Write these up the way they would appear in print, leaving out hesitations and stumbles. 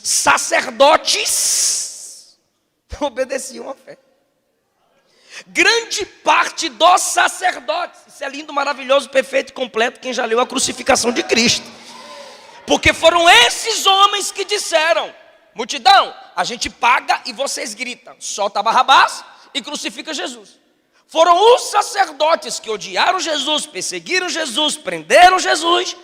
sacerdotes obedeciam à fé. Grande parte dos sacerdotes, isso é lindo, maravilhoso, perfeito e completo, quem já leu a crucificação de Cristo. Porque foram esses homens que disseram: multidão, a gente paga e vocês gritam, solta Barrabás e crucifica Jesus. Foram os sacerdotes que odiaram Jesus, perseguiram Jesus, prenderam Jesus,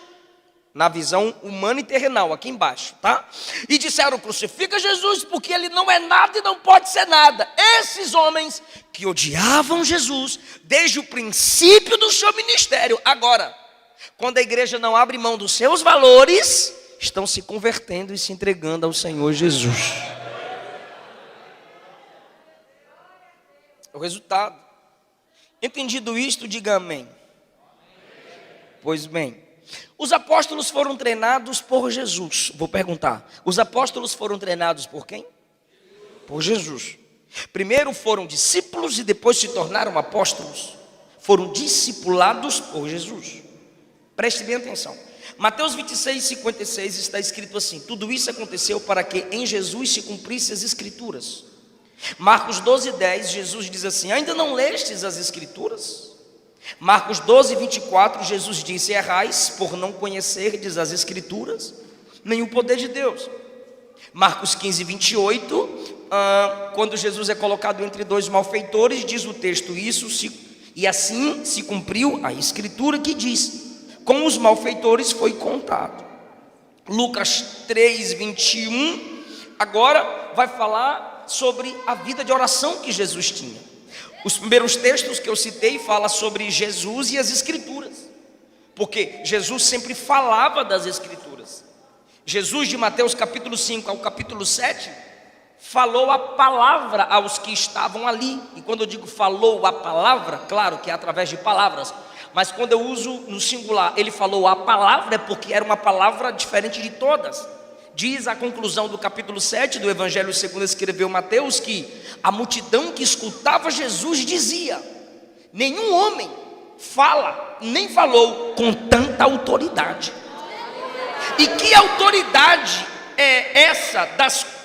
na visão humana e terrenal, aqui embaixo, tá? E disseram: crucifica Jesus, porque ele não é nada e não pode ser nada. Esses homens que odiavam Jesus desde o princípio do seu ministério, agora, quando a igreja não abre mão dos seus valores, estão se convertendo e se entregando ao Senhor Jesus. O resultado. Entendido isto, diga amém. Pois bem, os apóstolos foram treinados por Jesus. Vou perguntar, os apóstolos foram treinados por quem? Por Jesus. Primeiro foram discípulos e depois se tornaram apóstolos. Foram discipulados por Jesus. Preste bem atenção. Mateus 26:56 está escrito assim: tudo isso aconteceu para que em Jesus se cumprissem as escrituras. Marcos 12:10, Jesus diz assim: ainda não lestes as escrituras? Marcos 12:24, Jesus disse: errais por não conhecerdes as escrituras, nem o poder de Deus. Marcos 15:28, quando Jesus é colocado entre dois malfeitores, diz o texto: e assim se cumpriu a escritura que diz: com os malfeitores foi contado. Lucas 3:21, agora vai falar sobre a vida de oração que Jesus tinha. Os primeiros textos que eu citei falam sobre Jesus e as escrituras, porque Jesus sempre falava das escrituras. Jesus, de Mateus capítulo 5 ao capítulo 7, falou a palavra aos que estavam ali. E quando eu digo falou a palavra, claro que é através de palavras, mas quando eu uso no singular, ele falou a palavra, é porque era uma palavra diferente de todas. Diz a conclusão do capítulo 7 do Evangelho segundo escreveu Mateus, que a multidão que escutava Jesus dizia: nenhum homem fala, nem falou com tanta autoridade. E que autoridade é essa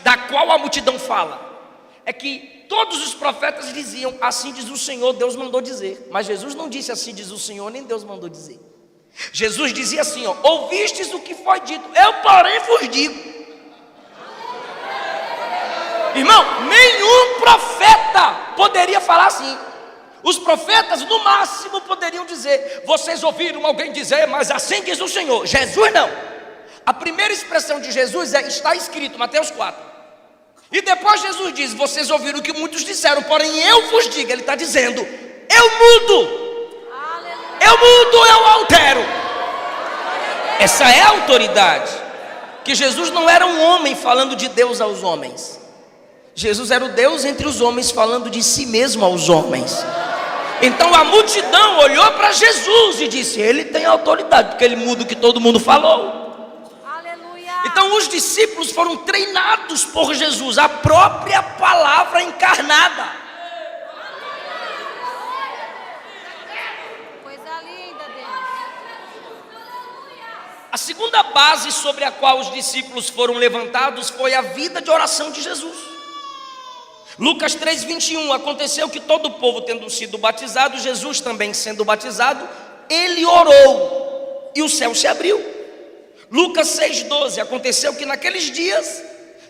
da qual a multidão fala? É que todos os profetas diziam: assim diz o Senhor, Deus mandou dizer. Mas Jesus não disse assim diz o Senhor, nem Deus mandou dizer. Jesus dizia assim: ouvistes o que foi dito, eu porém vos digo. Irmão, nenhum profeta poderia falar assim. Os profetas no máximo poderiam dizer: vocês ouviram alguém dizer, mas assim diz o Senhor. Jesus não. A primeira expressão de Jesus está escrito, Mateus 4. E depois Jesus diz: vocês ouviram o que muitos disseram, porém eu vos digo. Ele está dizendo: eu mudo. Eu mudo, eu altero. Essa é a autoridade. Que Jesus não era um homem falando de Deus aos homens. Jesus era o Deus entre os homens falando de si mesmo aos homens. Então a multidão olhou para Jesus e disse: ele tem autoridade, porque ele muda o que todo mundo falou. Aleluia. Então os discípulos foram treinados por Jesus, a própria palavra encarnada. A segunda base sobre a qual os discípulos foram levantados foi a vida de oração de Jesus. Lucas 3:21, aconteceu que todo o povo tendo sido batizado, Jesus também sendo batizado, ele orou e o céu se abriu. Lucas 6:12, aconteceu que naqueles dias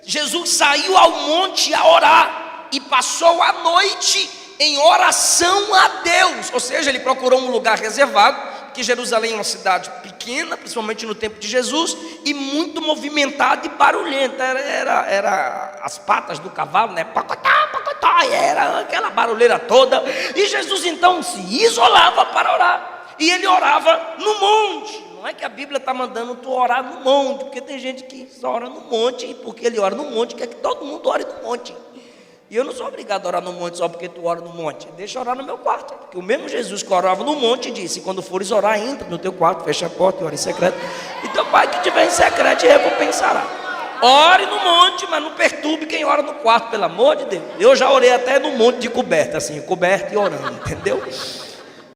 Jesus saiu ao monte a orar e passou a noite em oração a Deus. Ou seja, ele procurou um lugar reservado, porque Jerusalém é uma cidade pequena, principalmente no tempo de Jesus, e muito movimentada e barulhenta. Era as patas do cavalo, né? Pacotá, pacotá, era aquela barulheira toda. E Jesus então se isolava para orar. E ele orava no monte. Não é que a Bíblia está mandando tu orar no monte, porque tem gente que só ora no monte, e porque ele ora no monte, quer que todo mundo ore no monte. E eu não sou obrigado a orar no monte só porque tu ora no monte. Deixa eu orar no meu quarto. Porque o mesmo Jesus que orava no monte disse: quando fores orar, entra no teu quarto, fecha a porta e ora em secreto. E teu pai que tiver em secreto te recompensará. Ore no monte, mas não perturbe quem ora no quarto, pelo amor de Deus. Eu já orei até no monte de coberta, assim, coberta e orando, entendeu?